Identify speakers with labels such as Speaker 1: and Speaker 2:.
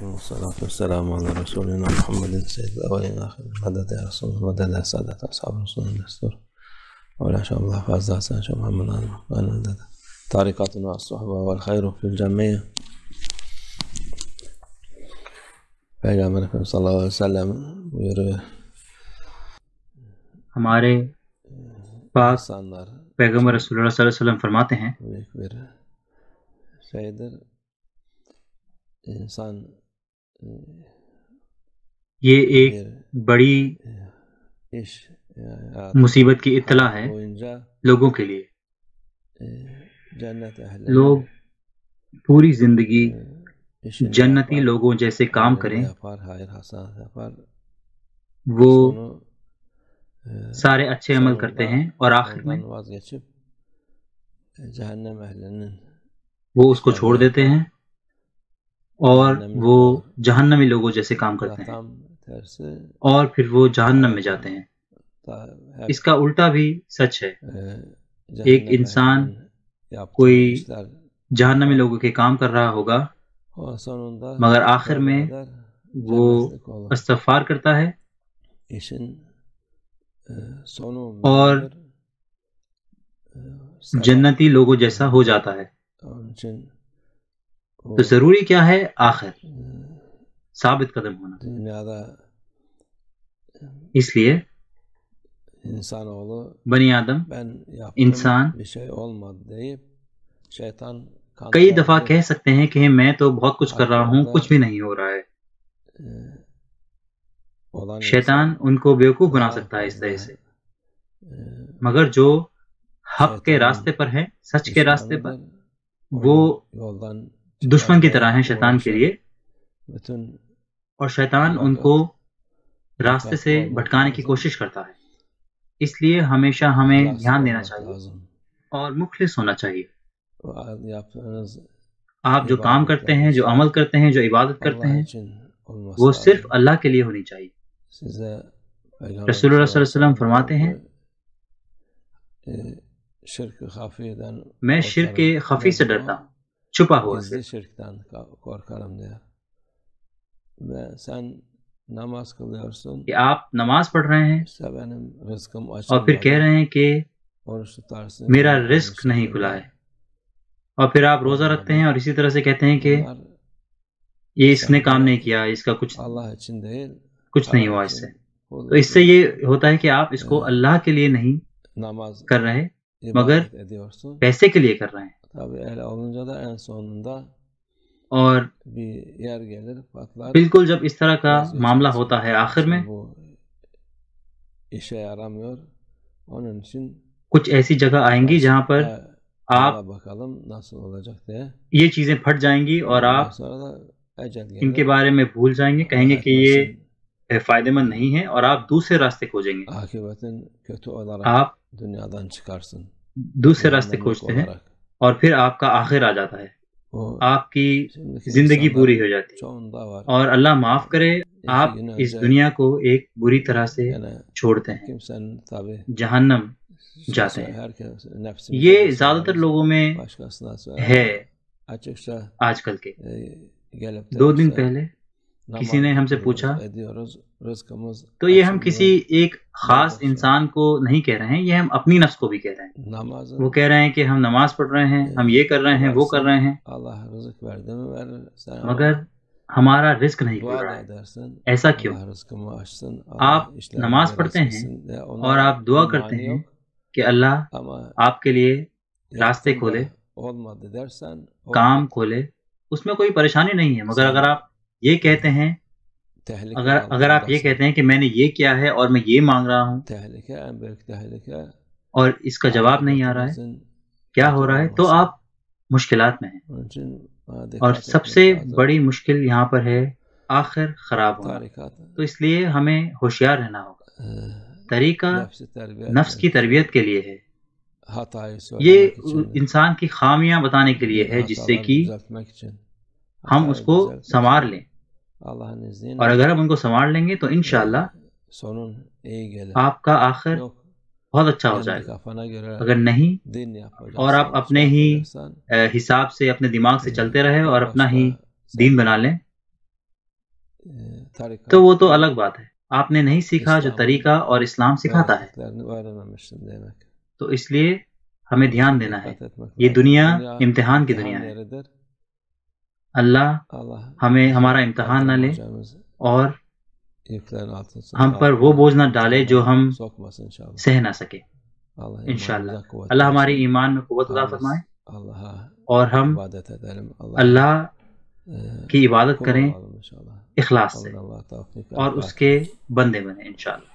Speaker 1: الرحيم والصلاة والسلام على رسولنا محمد سيد الأولين والآخرين مدد يا رسول الله مدد يا سادة أصحاب رسول الله الدستور ولا شاء الله فاز حسن شاء محمد مدد طريقتنا الصحبة والخير في الجميع پیغمبر اکرم صلی اللہ علیہ وسلم
Speaker 2: ہمارے پاک پیغمبر رسول اللہ صلی اللہ علیہ وسلم فرماتے ہیں یہ ایک بڑی مصیبت کی اطلاع ہے لوگوں کے لیے۔ لوگ پوری زندگی جنتی لوگوں جیسے کام کریں، وہ سارے اچھے عمل کرتے ہیں اور آخر میں وہ اس کو چھوڑ دیتے ہیں اور وہ جہنمی لوگوں جیسے کام کرتے ہیں اور پھر وہ جہنم میں جاتے ہیں۔ اس کا الٹا بھی سچ ہے، ایک انسان کوئی جہنمی لوگوں کے کام کر رہا ہوگا مگر آخر میں وہ استغفار کرتا ہے اور جنتی لوگوں جیسا ہو جاتا ہے۔ تو ضروری کیا ہے؟ آخر ثابت قدم ہونا۔ اس لیے بنی آدم انسان کئی دفعہ کہہ سکتے ہیں کہ میں تو بہت کچھ کر رہا ہوں، کچھ بھی نہیں ہو رہا ہے۔ شیطان ان کو بیوقوف بنا سکتا ہے اس طرح سے، مگر جو حق کے راستے پر ہے، سچ کے راستے پر، وہ دشمن کی طرح ہیں شیطان کے لیے، اور شیطان ان کو راستے سے بھٹکانے کی کوشش کرتا ہے۔ اس لیے ہمیشہ ہمیں دھیان دینا چاہیے اور مخلص ہونا چاہیے۔ آپ جو کام کرتے ہیں، جو عمل کرتے ہیں، جو عبادت کرتے ہیں، وہ صرف اللہ کے لیے ہونی چاہیے۔ رسول اللہ صلی اللہ علیہ وسلم فرماتے ہیں، میں شرک کے خفی سے ڈرتا ہوں، چھپا ہوا سے۔ کہ آپ نماز پڑھ رہے ہیں اور پھر کہہ رہے ہیں کہ میرا رزق نہیں کھلا ہے، اور پھر آپ روزہ رکھتے ہیں اور اسی طرح سے کہتے ہیں کہ یہ اس نے کام نہیں کیا، اس کا کچھ نہیں ہوا اس سے۔ تو اس سے یہ ہوتا ہے کہ آپ اس کو اللہ کے لیے نہیں کر رہے مگر پیسے کے لیے کر رہے ہیں۔ اور بالکل جب اس طرح کا معاملہ ہوتا ہے آخر میں کچھ ایسی جگہ آئیں گی جہاں پر آپ یہ چیزیں پھٹ جائیں گی اور آپ ان کے بارے میں بھول جائیں گے، کہیں گے کہ یہ فائدہ مند نہیں ہے اور آپ دوسرے راستے کھوجیں گے۔ آپ دوسرے راستے کھوجتے ہیں اور پھر آپ کا آخر آ جاتا ہے، آپ کی زندگی پوری ہو جاتی ہے اور اللہ معاف کرے آپ اس دنیا کو ایک بری طرح سے چھوڑتے ہیں، جہنم جاتے ہیں۔ یہ زیادہ تر لوگوں میں ہے۔ آج کل کے 2 دن پہلے کسی نے ہم سے پوچھا، تو یہ ہم کسی ایک خاص انسان کو نہیں کہہ رہے ہیں، یہ ہم اپنی نفس کو بھی کہہ رہے ہیں۔ وہ کہہ رہے ہیں کہ ہم نماز پڑھ رہے ہیں، ہم یہ کر رہے ہیں، وہ کر رہے ہیں، مگر ہمارا رزق نہیں مل رہا ہے۔ ایسا کیوں؟ آپ نماز پڑھتے ہیں اور آپ دعا کرتے ہیں کہ اللہ آپ کے لیے راستے کھولے، کام کھولے، اس میں کوئی پریشانی نہیں ہے، مگر اگر آپ یہ کہتے ہیں، اگر آپ یہ کہتے ہیں کہ میں نے یہ کیا ہے اور میں یہ مانگ رہا ہوں اور اس کا جواب نہیں آ رہا ہے، کیا ہو رہا ہے، تو آپ مشکلات میں ہیں۔ اور سب سے بڑی مشکل یہاں پر ہے آخر خراب ہونا۔ تو اس لیے ہمیں ہوشیار رہنا ہوگا۔ طریقہ نفس کی تربیت کے لیے ہے، یہ انسان کی خامیاں بتانے کے لیے ہے، جس سے کہ ہم اس کو سنوار لیں، اور اگر ہم ان کو سنوار لیں گے تو انشاءاللہ آپ کا آخر بہت اچھا ہو جائے گا۔ اگر نہیں اور آپ اپنے ہی حساب سے، اپنے دماغ سے چلتے رہے اور اپنا ہی دین بنا لیں تو وہ تو الگ بات ہے، آپ نے نہیں سیکھا جو طریقہ اور اسلام سکھاتا ہے، تو اس لیے ہمیں دھیان دینا ہے، یہ دنیا امتحان کی دنیا ہے، اللہ ہمیں ہمارا امتحان نہ لے اور ہم پر وہ بوجھ نہ ڈالے جو ہم سہ نہ سکے انشاءاللہ۔ اللہ ہماری ایمان میں قوت عطا فرمائے اور ہم اللہ کی عبادت کریں اخلاص سے اور اس کے بندے بنیں انشاءاللہ۔